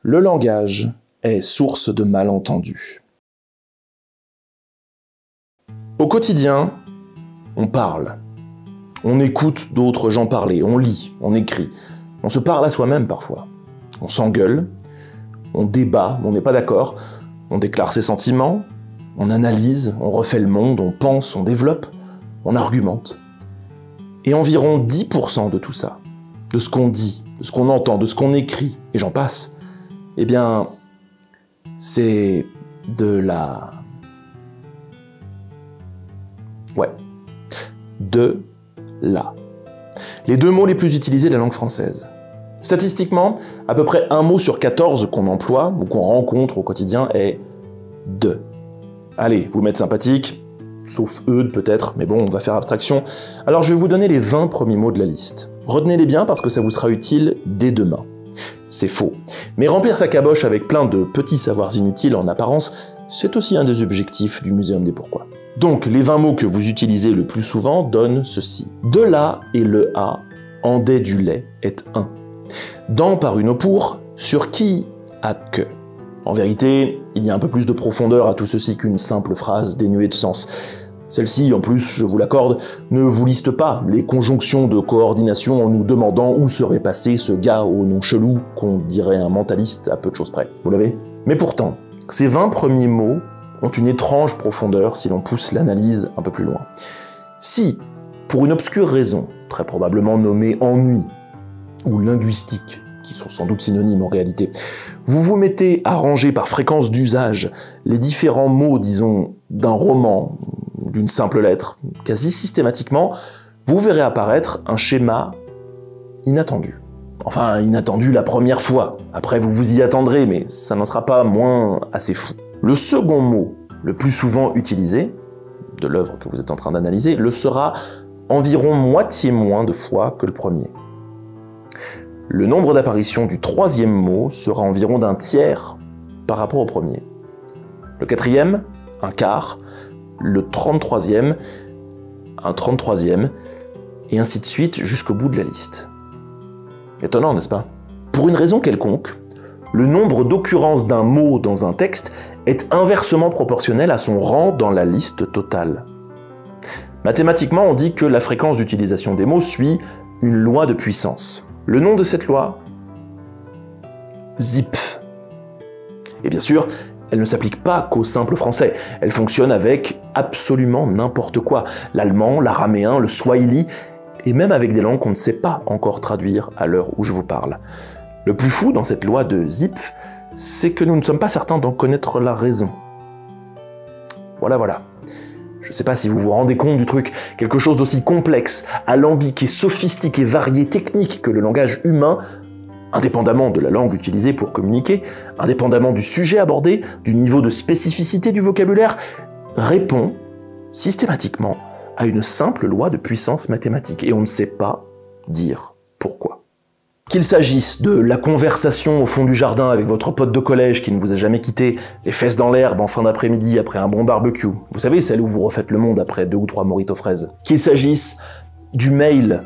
Le langage est source de malentendus. Au quotidien, on parle. On écoute d'autres gens parler, on lit, on écrit. On se parle à soi-même parfois. On s'engueule, on débat, on n'est pas d'accord, on déclare ses sentiments, on analyse, on refait le monde, on pense, on développe, on argumente. Et environ 10% de tout ça, de ce qu'on dit, de ce qu'on entend, de ce qu'on écrit, et j'en passe, eh bien, c'est de la... Ouais, de la. Les deux mots les plus utilisés de la langue française. Statistiquement, à peu près 1 mot sur 14 qu'on emploie, ou qu'on rencontre au quotidien, est de. Allez, vous m'êtes sympathique, sauf Eudes peut-être, mais bon, on va faire abstraction. Alors je vais vous donner les 20 premiers mots de la liste. Retenez-les bien parce que ça vous sera utile dès demain. C'est faux. Mais remplir sa caboche avec plein de petits savoirs inutiles en apparence, c'est aussi un des objectifs du Muséum des Pourquoi. Donc, les 20 mots que vous utilisez le plus souvent donnent ceci. De la et le a, en des du lait, est un. Dans par une au pour, sur qui a que. En vérité, il y a un peu plus de profondeur à tout ceci qu'une simple phrase dénuée de sens. Celle-ci, en plus, je vous l'accorde, ne vous liste pas les conjonctions de coordination en nous demandant où serait passé ce gars au nom chelou qu'on dirait un mentaliste à peu de choses près. Vous l'avez ? Mais pourtant, ces 20 premiers mots ont une étrange profondeur si l'on pousse l'analyse un peu plus loin. Si, pour une obscure raison, très probablement nommée ennui ou linguistique, qui sont sans doute synonymes en réalité, vous vous mettez à ranger par fréquence d'usage les différents mots, disons, d'un roman, d'une simple lettre, quasi systématiquement, vous verrez apparaître un schéma inattendu. Enfin, inattendu la première fois. Après, vous vous y attendrez, mais ça n'en sera pas moins assez fou. Le second mot, le plus souvent utilisé, de l'œuvre que vous êtes en train d'analyser, le sera environ moitié moins de fois que le premier. Le nombre d'apparitions du troisième mot sera environ d'un tiers par rapport au premier. Le quatrième, un quart. Le 33e, un 33e, et ainsi de suite jusqu'au bout de la liste. Étonnant, n'est-ce pas ? Pour une raison quelconque, le nombre d'occurrences d'un mot dans un texte est inversement proportionnel à son rang dans la liste totale. Mathématiquement, on dit que la fréquence d'utilisation des mots suit une loi de puissance. Le nom de cette loi ? Zipf. Et bien sûr, elle ne s'applique pas qu'au simple français. Elle fonctionne avec absolument n'importe quoi. L'allemand, l'araméen, le swahili, et même avec des langues qu'on ne sait pas encore traduire à l'heure où je vous parle. Le plus fou dans cette loi de Zipf, c'est que nous ne sommes pas certains d'en connaître la raison. Voilà. Je ne sais pas si vous vous rendez compte du truc. Quelque chose d'aussi complexe, alambiqué, sophistiqué, varié, technique que le langage humain, indépendamment de la langue utilisée pour communiquer, indépendamment du sujet abordé, du niveau de spécificité du vocabulaire, répond systématiquement à une simple loi de puissance mathématique. Et on ne sait pas dire pourquoi. Qu'il s'agisse de la conversation au fond du jardin avec votre pote de collège qui ne vous a jamais quitté, les fesses dans l'herbe en fin d'après-midi après un bon barbecue, vous savez, celle où vous refaites le monde après 2 ou 3 mojitos fraises. Qu'il s'agisse du mail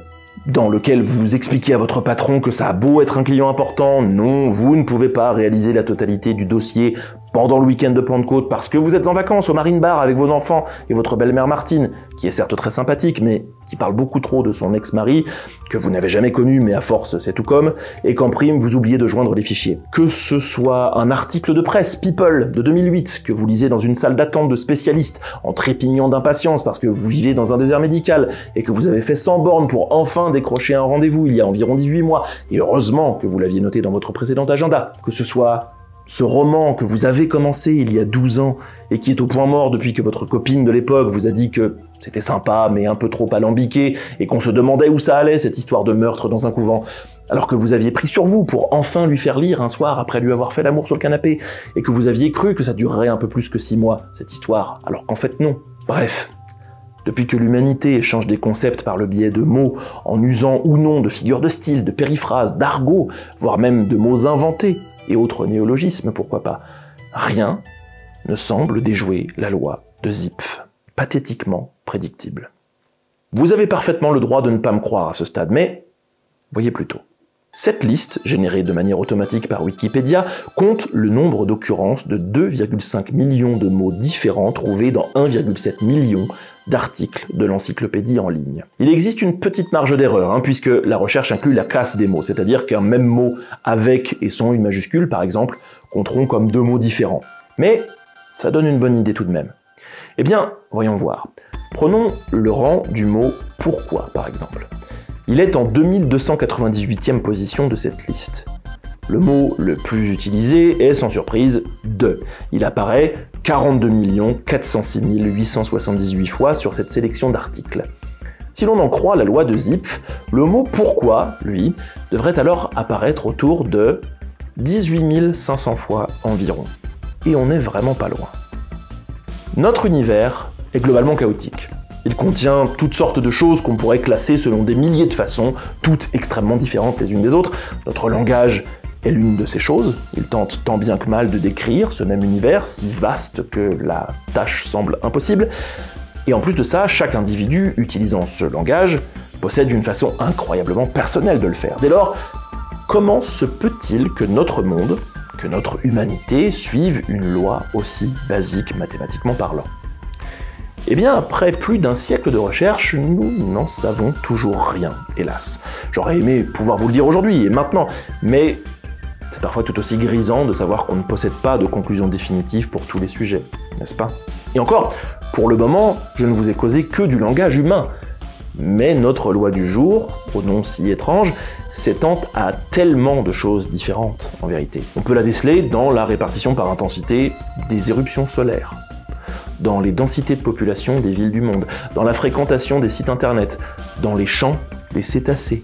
dans lequel vous expliquez à votre patron que ça a beau être un client important, non, vous ne pouvez pas réaliser la totalité du dossier pendant le week-end de Pentecôte parce que vous êtes en vacances au Marine Bar avec vos enfants et votre belle-mère Martine, qui est certes très sympathique, mais qui parle beaucoup trop de son ex-mari, que vous n'avez jamais connu, mais à force c'est tout comme, et qu'en prime vous oubliez de joindre les fichiers. Que ce soit un article de presse, People, de 2008, que vous lisez dans une salle d'attente de spécialistes, en trépignant d'impatience parce que vous vivez dans un désert médical, et que vous avez fait 100 bornes pour enfin décrocher un rendez-vous il y a environ 18 mois, et heureusement que vous l'aviez noté dans votre précédent agenda. Que ce soit ce roman que vous avez commencé il y a 12 ans et qui est au point mort depuis que votre copine de l'époque vous a dit que c'était sympa mais un peu trop alambiqué et qu'on se demandait où ça allait cette histoire de meurtre dans un couvent, alors que vous aviez pris sur vous pour enfin lui faire lire un soir après lui avoir fait l'amour sur le canapé et que vous aviez cru que ça durerait un peu plus que 6 mois, cette histoire, alors qu'en fait non. Bref. Depuis que l'humanité échange des concepts par le biais de mots, en usant ou non de figures de style, de périphrases, d'argot, voire même de mots inventés, et autres néologismes, pourquoi pas, rien ne semble déjouer la loi de Zipf, pathétiquement prédictible. Vous avez parfaitement le droit de ne pas me croire à ce stade, mais voyez plutôt. Cette liste, générée de manière automatique par Wikipédia, compte le nombre d'occurrences de 2,5 millions de mots différents trouvés dans 1,7 million d'articles de l'encyclopédie en ligne. Il existe une petite marge d'erreur, puisque la recherche inclut la casse des mots, c'est-à-dire qu'un même mot avec et sans une majuscule, par exemple, compteront comme deux mots différents. Mais ça donne une bonne idée tout de même. Eh bien, voyons voir. Prenons le rang du mot « pourquoi » par exemple. Il est en 2298e position de cette liste. Le mot le plus utilisé est sans surprise « de ». Il apparaît 42 406 878 fois sur cette sélection d'articles. Si l'on en croit la loi de Zipf, le mot « pourquoi », lui, devrait alors apparaître autour de 18 500 fois environ. Et on n'est vraiment pas loin. Notre univers est globalement chaotique. Il contient toutes sortes de choses qu'on pourrait classer selon des milliers de façons, toutes extrêmement différentes les unes des autres. Notre langage est l'une de ces choses. Il tente tant bien que mal de décrire ce même univers, si vaste que la tâche semble impossible. Et en plus de ça, chaque individu utilisant ce langage possède une façon incroyablement personnelle de le faire. Dès lors, comment se peut-il que notre monde, que notre humanité suive une loi aussi basique mathématiquement parlant? Eh bien, après plus d'un siècle de recherche, nous n'en savons toujours rien, hélas. J'aurais aimé pouvoir vous le dire aujourd'hui et maintenant, mais c'est parfois tout aussi grisant de savoir qu'on ne possède pas de conclusion définitive pour tous les sujets, n'est-ce pas? Et encore, pour le moment, je ne vous ai causé que du langage humain. Mais notre loi du jour, au nom si étrange, s'étend à tellement de choses différentes, en vérité. On peut la déceler dans la répartition par intensité des éruptions solaires, dans les densités de population des villes du monde, dans la fréquentation des sites internet, dans les champs des cétacés,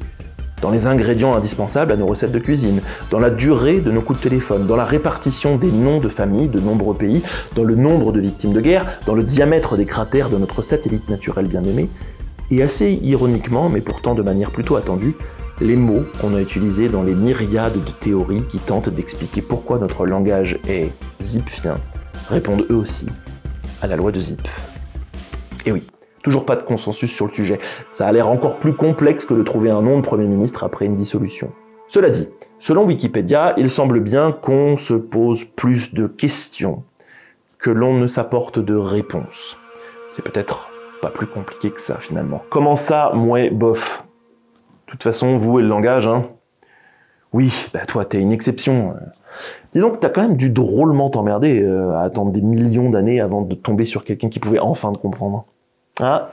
dans les ingrédients indispensables à nos recettes de cuisine, dans la durée de nos coups de téléphone, dans la répartition des noms de familles de nombreux pays, dans le nombre de victimes de guerre, dans le diamètre des cratères de notre satellite naturel bien-aimé, et assez ironiquement, mais pourtant de manière plutôt attendue, les mots qu'on a utilisés dans les myriades de théories qui tentent d'expliquer pourquoi notre langage est zipfien répondent eux aussi à la loi de Zipf. Et oui, toujours pas de consensus sur le sujet. Ça a l'air encore plus complexe que de trouver un nom de Premier ministre après une dissolution. Cela dit, selon Wikipédia, il semble bien qu'on se pose plus de questions que l'on ne s'apporte de réponses. C'est peut-être pas plus compliqué que ça, finalement. Comment ça, mouais, bof? De toute façon, vous et le langage, Oui, bah toi, t'es une exception. Dis donc, t'as quand même dû drôlement t'emmerder à attendre des millions d'années avant de tomber sur quelqu'un qui pouvait enfin te comprendre. Ah,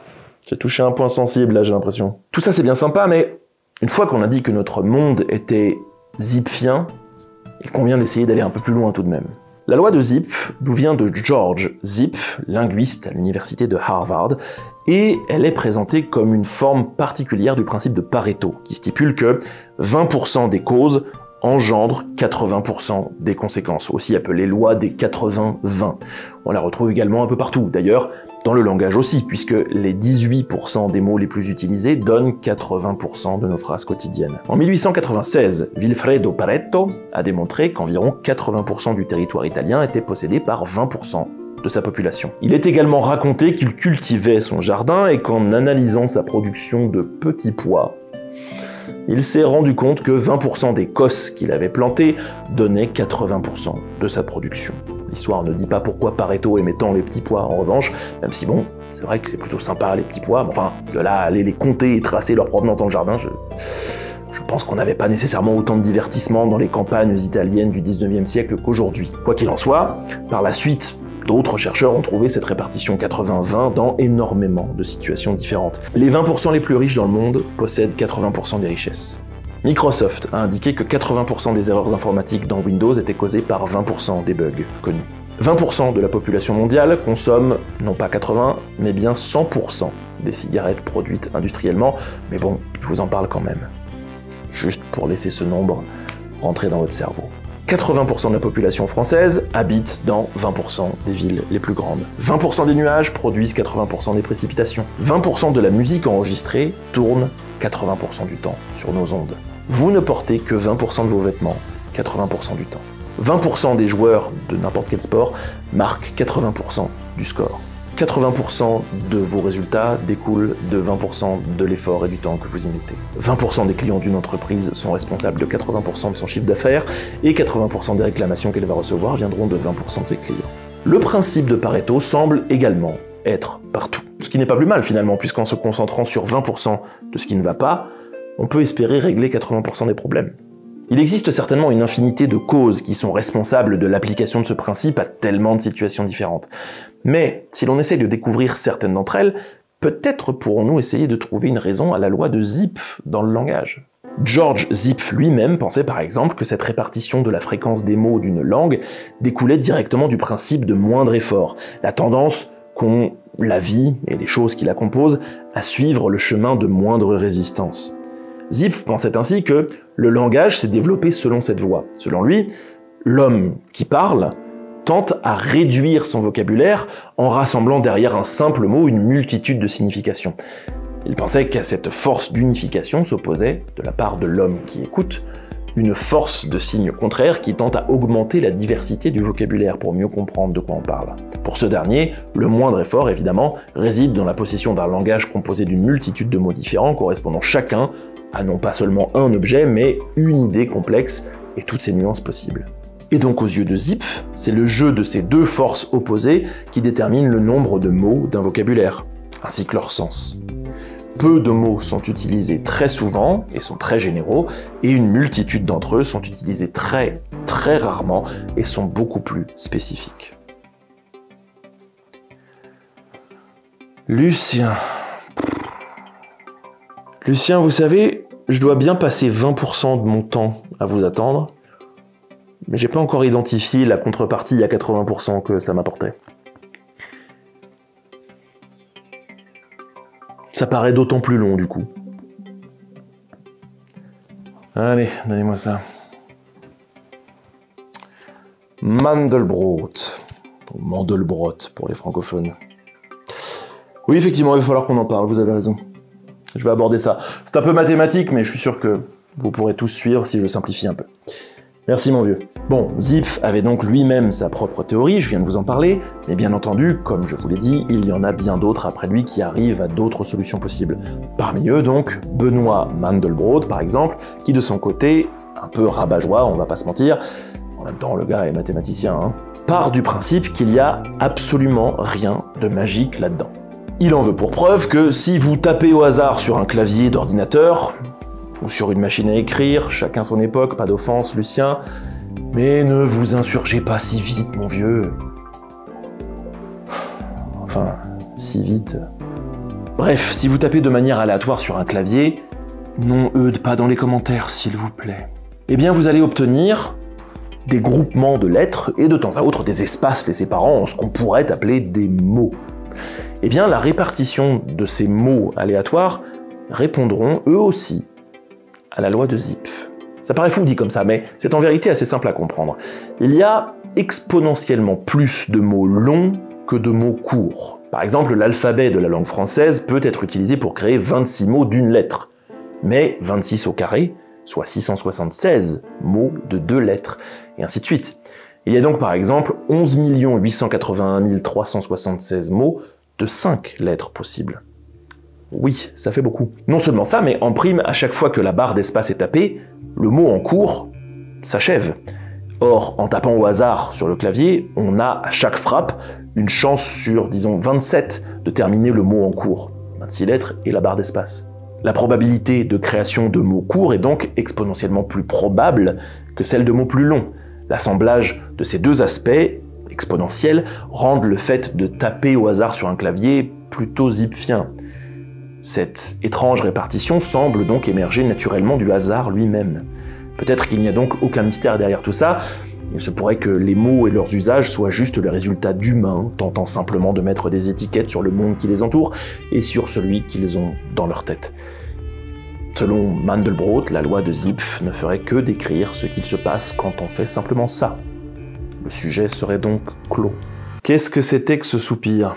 j'ai touché un point sensible, là, j'ai l'impression. Tout ça, c'est bien sympa, mais une fois qu'on a dit que notre monde était zipfien, il convient d'essayer d'aller un peu plus loin tout de même. La loi de Zipf nous vient de George Zipf, linguiste à l'université de Harvard, et elle est présentée comme une forme particulière du principe de Pareto, qui stipule que 20% des causes engendrent 80% des conséquences, aussi appelée loi des 80-20. On la retrouve également un peu partout, d'ailleurs dans le langage aussi, puisque les 18% des mots les plus utilisés donnent 80% de nos phrases quotidiennes. En 1896, Vilfredo Pareto a démontré qu'environ 80% du territoire italien était possédé par 20% de sa population. Il est également raconté qu'il cultivait son jardin et qu'en analysant sa production de petits pois, il s'est rendu compte que 20% des cosses qu'il avait plantées donnaient 80% de sa production. L'histoire ne dit pas pourquoi Pareto aimait tant les petits pois en revanche, même si bon, c'est vrai que c'est plutôt sympa les petits pois, mais enfin, de là à aller les compter et tracer leur provenance dans le jardin, je pense qu'on n'avait pas nécessairement autant de divertissement dans les campagnes italiennes du 19e siècle qu'aujourd'hui. Quoi qu'il en soit, par la suite, d'autres chercheurs ont trouvé cette répartition 80-20 dans énormément de situations différentes. Les 20% les plus riches dans le monde possèdent 80% des richesses. Microsoft a indiqué que 80% des erreurs informatiques dans Windows étaient causées par 20% des bugs connus. 20% de la population mondiale consomme non pas 80, mais bien 100% des cigarettes produites industriellement, mais bon, je vous en parle quand même. Juste pour laisser ce nombre rentrer dans votre cerveau. 80% de la population française habite dans 20% des villes les plus grandes. 20% des nuages produisent 80% des précipitations. 20% de la musique enregistrée tourne 80% du temps sur nos ondes. Vous ne portez que 20% de vos vêtements 80% du temps. 20% des joueurs de n'importe quel sport marquent 80% du score. 80% de vos résultats découlent de 20% de l'effort et du temps que vous y mettez. 20% des clients d'une entreprise sont responsables de 80% de son chiffre d'affaires et 80% des réclamations qu'elle va recevoir viendront de 20% de ses clients. Le principe de Pareto semble également être partout. Ce qui n'est pas plus mal finalement, puisqu'en se concentrant sur 20% de ce qui ne va pas, on peut espérer régler 80% des problèmes. Il existe certainement une infinité de causes qui sont responsables de l'application de ce principe à tellement de situations différentes. Mais si l'on essaie de découvrir certaines d'entre elles, peut-être pourrons-nous essayer de trouver une raison à la loi de Zipf dans le langage. George Zipf lui-même pensait par exemple que cette répartition de la fréquence des mots d'une langue découlait directement du principe de moindre effort, la tendance qu'ont la vie et les choses qui la composent à suivre le chemin de moindre résistance. Zipf pensait ainsi que le langage s'est développé selon cette voie. Selon lui, l'homme qui parle tente à réduire son vocabulaire en rassemblant derrière un simple mot une multitude de significations. Il pensait qu'à cette force d'unification s'opposait, de la part de l'homme qui écoute, une force de signe contraire qui tente à augmenter la diversité du vocabulaire pour mieux comprendre de quoi on parle. Pour ce dernier, le moindre effort, évidemment, réside dans la possession d'un langage composé d'une multitude de mots différents correspondant chacun à non pas seulement un objet, mais une idée complexe et toutes ses nuances possibles. Et donc aux yeux de Zipf, c'est le jeu de ces deux forces opposées qui détermine le nombre de mots d'un vocabulaire, ainsi que leur sens. Peu de mots sont utilisés très souvent et sont très généraux, et une multitude d'entre eux sont utilisés très rarement et sont beaucoup plus spécifiques. Lucien, vous savez, je dois bien passer 20% de mon temps à vous attendre, mais j'ai pas encore identifié la contrepartie à 80% que ça m'apportait. Ça paraît d'autant plus long du coup. Allez, donnez-moi ça. Mandelbrot. Ou Mandelbrot pour les francophones. Oui, effectivement, il va falloir qu'on en parle, vous avez raison. Je vais aborder ça. C'est un peu mathématique, mais je suis sûr que vous pourrez tous suivre si je simplifie un peu. Merci mon vieux. Bon, Zipf avait donc lui-même sa propre théorie, je viens de vous en parler, mais bien entendu, comme je vous l'ai dit, il y en a bien d'autres après lui qui arrivent à d'autres solutions possibles. Parmi eux donc, Benoît Mandelbrot par exemple, qui de son côté, un peu rabat-joie, on va pas se mentir, en même temps le gars est mathématicien, part du principe qu'il y a absolument rien de magique là-dedans. Il en veut pour preuve que si vous tapez au hasard sur un clavier d'ordinateur, ou sur une machine à écrire, chacun son époque, pas d'offense, Lucien, mais ne vous insurgez pas si vite, mon vieux. Enfin, si vite. Bref, si vous tapez de manière aléatoire sur un clavier, non Eudes, pas dans les commentaires, s'il vous plaît, eh bien vous allez obtenir des groupements de lettres et de temps à autre des espaces les séparant en ce qu'on pourrait appeler des mots. Eh bien, la répartition de ces mots aléatoires répondront eux aussi à la loi de Zipf. Ça paraît fou dit comme ça, mais c'est en vérité assez simple à comprendre. Il y a exponentiellement plus de mots longs que de mots courts. Par exemple, l'alphabet de la langue française peut être utilisé pour créer 26 mots d'une lettre, mais 26 au carré, soit 676 mots de 2 lettres, et ainsi de suite. Il y a donc par exemple 11 881 376 mots de 5 lettres possibles. Oui, ça fait beaucoup. Non seulement ça, mais en prime, à chaque fois que la barre d'espace est tapée, le mot en cours s'achève. Or, en tapant au hasard sur le clavier, on a à chaque frappe une chance sur, disons, 27 de terminer le mot en cours. 26 lettres et la barre d'espace. La probabilité de création de mots courts est donc exponentiellement plus probable que celle de mots plus longs. L'assemblage de ces deux aspects exponentiels rendent le fait de taper au hasard sur un clavier plutôt zipfien. Cette étrange répartition semble donc émerger naturellement du hasard lui-même. Peut-être qu'il n'y a donc aucun mystère derrière tout ça, il se pourrait que les mots et leurs usages soient juste le résultat d'humains tentant simplement de mettre des étiquettes sur le monde qui les entoure et sur celui qu'ils ont dans leur tête. Selon Mandelbrot, la loi de Zipf ne ferait que décrire ce qu'il se passe quand on fait simplement ça. Le sujet serait donc clos. Qu'est-ce que c'était que ce soupir ?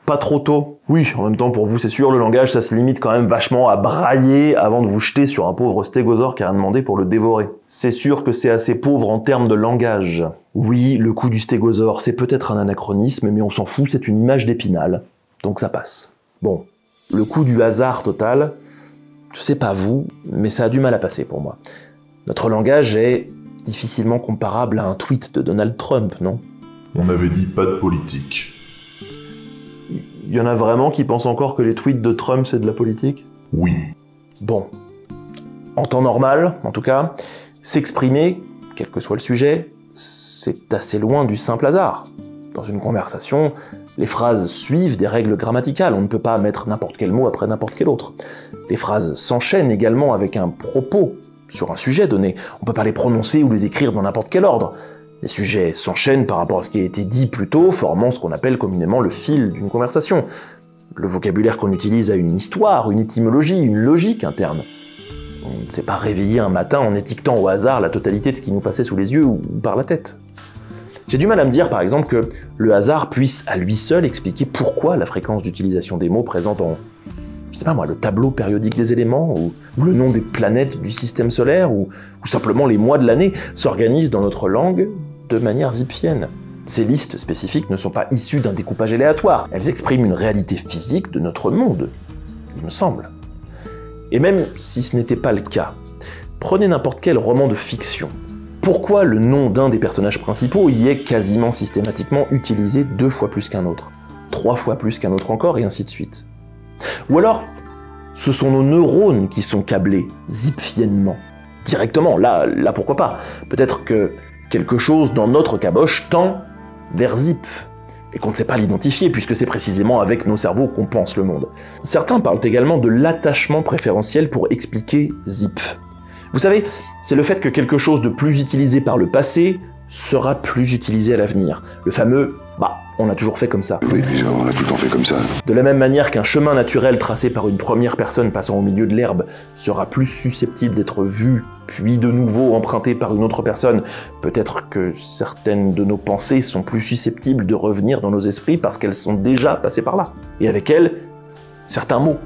Pas trop tôt. Oui, en même temps, pour vous, c'est sûr, le langage, ça se limite quand même vachement à brailler avant de vous jeter sur un pauvre stégosaure qui a rien demandé pour le dévorer. C'est sûr que c'est assez pauvre en termes de langage. Oui, le coup du stégosaure, c'est peut-être un anachronisme, mais on s'en fout, c'est une image d'Épinal. Donc ça passe. Bon, le coup du hasard total, je sais pas vous, mais ça a du mal à passer pour moi. Notre langage est difficilement comparable à un tweet de Donald Trump, non? On avait dit pas de politique. Il y en a vraiment qui pensent encore que les tweets de Trump, c'est de la politique? Oui. Bon. En temps normal, en tout cas, s'exprimer, quel que soit le sujet, c'est assez loin du simple hasard. Dans une conversation, les phrases suivent des règles grammaticales, on ne peut pas mettre n'importe quel mot après n'importe quel autre. Les phrases s'enchaînent également avec un propos sur un sujet donné, on ne peut pas les prononcer ou les écrire dans n'importe quel ordre. Les sujets s'enchaînent par rapport à ce qui a été dit plus tôt, formant ce qu'on appelle communément le fil d'une conversation. Le vocabulaire qu'on utilise a une histoire, une étymologie, une logique interne. On ne s'est pas réveillé un matin en étiquetant au hasard la totalité de ce qui nous passait sous les yeux ou par la tête. J'ai du mal à me dire, par exemple, que le hasard puisse à lui seul expliquer pourquoi la fréquence d'utilisation des mots présente en, je sais pas moi, le tableau périodique des éléments, ou le nom des planètes du système solaire, ou simplement les mois de l'année s'organisent dans notre langue de manière zipfienne. Ces listes spécifiques ne sont pas issues d'un découpage aléatoire, elles expriment une réalité physique de notre monde, il me semble. Et même si ce n'était pas le cas, prenez n'importe quel roman de fiction. Pourquoi le nom d'un des personnages principaux y est quasiment systématiquement utilisé 2 fois plus qu'un autre, 3 fois plus qu'un autre encore, et ainsi de suite? Ou alors, ce sont nos neurones qui sont câblés, zipfiennement. Directement, là pourquoi pas. Peut-être que quelque chose dans notre caboche tend vers zip, et qu'on ne sait pas l'identifier, puisque c'est précisément avec nos cerveaux qu'on pense le monde. Certains parlent également de l'attachement préférentiel pour expliquer zip. Vous savez, c'est le fait que quelque chose de plus utilisé par le passé sera plus utilisé à l'avenir. Le fameux « on a toujours fait comme ça ». Oui, puis on a tout le temps fait comme ça. De la même manière qu'un chemin naturel tracé par une première personne passant au milieu de l'herbe sera plus susceptible d'être vu, puis de nouveau emprunté par une autre personne, peut-être que certaines de nos pensées sont plus susceptibles de revenir dans nos esprits parce qu'elles sont déjà passées par là. Et avec elles, certains mots.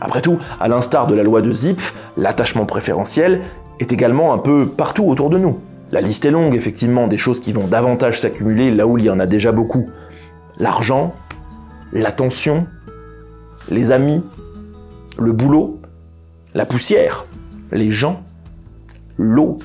Après tout, à l'instar de la loi de Zipf, l'attachement préférentiel est également un peu partout autour de nous. La liste est longue, effectivement, des choses qui vont davantage s'accumuler là où il y en a déjà beaucoup. L'argent, l'attention, les amis, le boulot, la poussière, les gens, l'eau,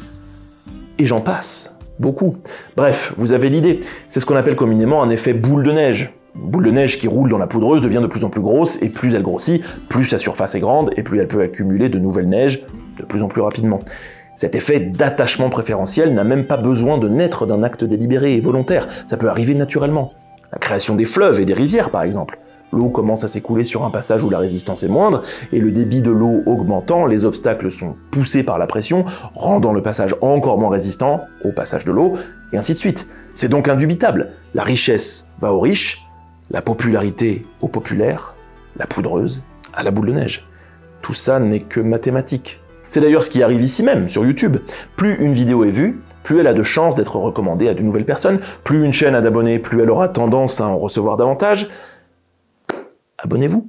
et j'en passe, beaucoup. Bref, vous avez l'idée, c'est ce qu'on appelle communément un effet boule de neige. Une boule de neige qui roule dans la poudreuse devient de plus en plus grosse, et plus elle grossit, plus sa surface est grande, et plus elle peut accumuler de nouvelles neiges de plus en plus rapidement. Cet effet d'attachement préférentiel n'a même pas besoin de naître d'un acte délibéré et volontaire, ça peut arriver naturellement. La création des fleuves et des rivières, par exemple. L'eau commence à s'écouler sur un passage où la résistance est moindre, et le débit de l'eau augmentant, les obstacles sont poussés par la pression, rendant le passage encore moins résistant au passage de l'eau, et ainsi de suite. C'est donc indubitable. La richesse va aux riches, la popularité aux populaires, la poudreuse à la boule de neige. Tout ça n'est que mathématique. C'est d'ailleurs ce qui arrive ici même, sur YouTube. Plus une vidéo est vue, plus elle a de chances d'être recommandée à de nouvelles personnes, plus une chaîne a d'abonnés, plus elle aura tendance à en recevoir davantage. Abonnez-vous.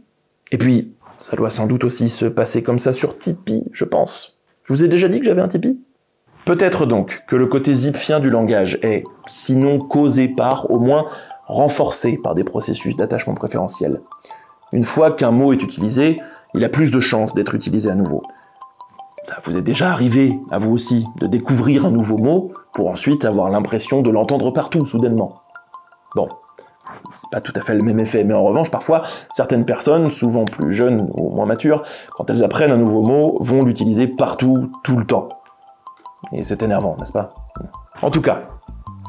Et puis, ça doit sans doute aussi se passer comme ça sur Tipeee, je pense. Je vous ai déjà dit que j'avais un Tipeee? Peut-être donc que le côté zipfien du langage est, sinon causé par, au moins renforcé par des processus d'attachement préférentiel. Une fois qu'un mot est utilisé, il a plus de chances d'être utilisé à nouveau. Ça vous est déjà arrivé, à vous aussi, de découvrir un nouveau mot pour ensuite avoir l'impression de l'entendre partout, soudainement. Bon, c'est pas tout à fait le même effet, mais en revanche, parfois, certaines personnes, souvent plus jeunes ou moins matures, quand elles apprennent un nouveau mot, vont l'utiliser partout, tout le temps. Et c'est énervant, n'est-ce pas? En tout cas,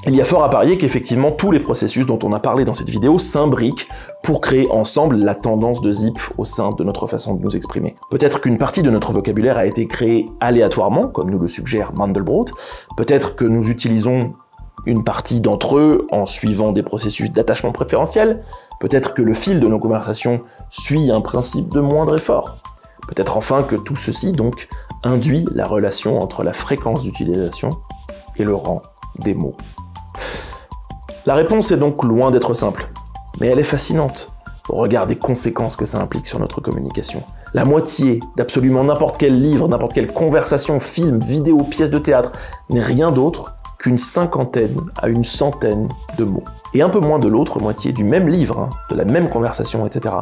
il y a fort à parier qu'effectivement tous les processus dont on a parlé dans cette vidéo s'imbriquent pour créer ensemble la tendance de Zipf au sein de notre façon de nous exprimer. Peut-être qu'une partie de notre vocabulaire a été créée aléatoirement, comme nous le suggère Mandelbrot, peut-être que nous utilisons une partie d'entre eux en suivant des processus d'attachement préférentiel, peut-être que le fil de nos conversations suit un principe de moindre effort, peut-être enfin que tout ceci donc induit la relation entre la fréquence d'utilisation et le rang des mots. La réponse est donc loin d'être simple, mais elle est fascinante. au regard des conséquences que ça implique sur notre communication. La moitié d'absolument n'importe quel livre, n'importe quelle conversation, film, vidéo, pièce de théâtre n'est rien d'autre qu'une 50aine à une 100aine de mots. Et un peu moins de l'autre moitié du même livre, de la même conversation, etc.,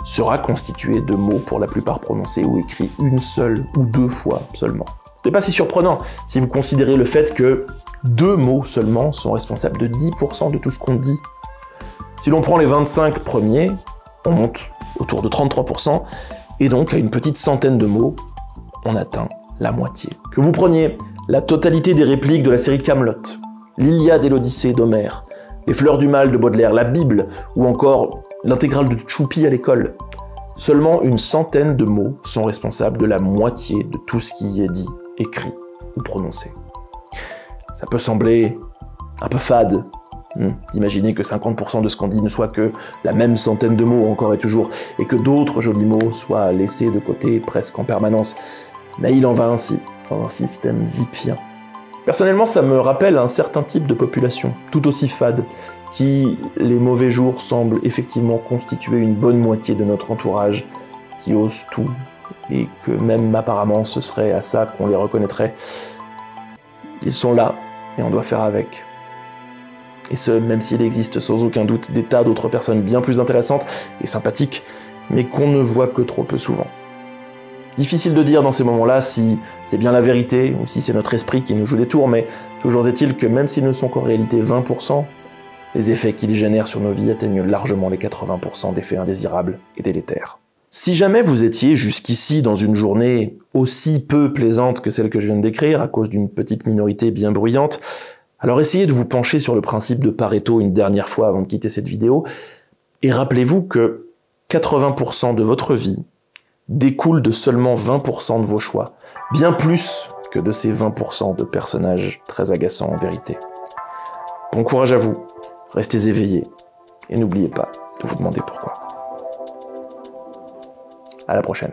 sera constituée de mots pour la plupart prononcés ou écrits une seule ou deux fois seulement. Ce n'est pas si surprenant si vous considérez le fait que 2 mots seulement sont responsables de 10% de tout ce qu'on dit. Si l'on prend les 25 premiers, on monte autour de 33%, et donc à une petite centaine de mots, on atteint la moitié. Que vous preniez la totalité des répliques de la série Kaamelott, l'Iliade et l'Odyssée d'Homère, les Fleurs du Mal de Baudelaire, la Bible, ou encore l'intégrale de Tchoupi à l'école, seulement une centaine de mots sont responsables de la moitié de tout ce qui y est dit, écrit ou prononcé. Ça peut sembler un peu fade, d'imaginer que 50% de ce qu'on dit ne soit que la même centaine de mots encore et toujours, et que d'autres jolis mots soient laissés de côté presque en permanence. Mais il en va ainsi, dans un système zipfien. Personnellement, ça me rappelle un certain type de population, tout aussi fade, qui, les mauvais jours, semble effectivement constituer une bonne moitié de notre entourage, qui ose tout, et que même apparemment ce serait à ça qu'on les reconnaîtrait. Ils sont là, et on doit faire avec. Et ce, même s'il existe sans aucun doute des tas d'autres personnes bien plus intéressantes et sympathiques, mais qu'on ne voit que trop peu souvent. Difficile de dire dans ces moments-là si c'est bien la vérité ou si c'est notre esprit qui nous joue des tours, mais toujours est-il que même s'ils ne sont qu'en réalité 20%, les effets qu'ils génèrent sur nos vies atteignent largement les 80% d'effets indésirables et délétères. Si jamais vous étiez jusqu'ici dans une journée aussi peu plaisante que celle que je viens de décrire, à cause d'une petite minorité bien bruyante, alors essayez de vous pencher sur le principe de Pareto une dernière fois avant de quitter cette vidéo, et rappelez-vous que 80% de votre vie découle de seulement 20% de vos choix, bien plus que de ces 20% de personnages très agaçants en vérité. Bon courage à vous, restez éveillés, et n'oubliez pas de vous demander pourquoi. À la prochaine.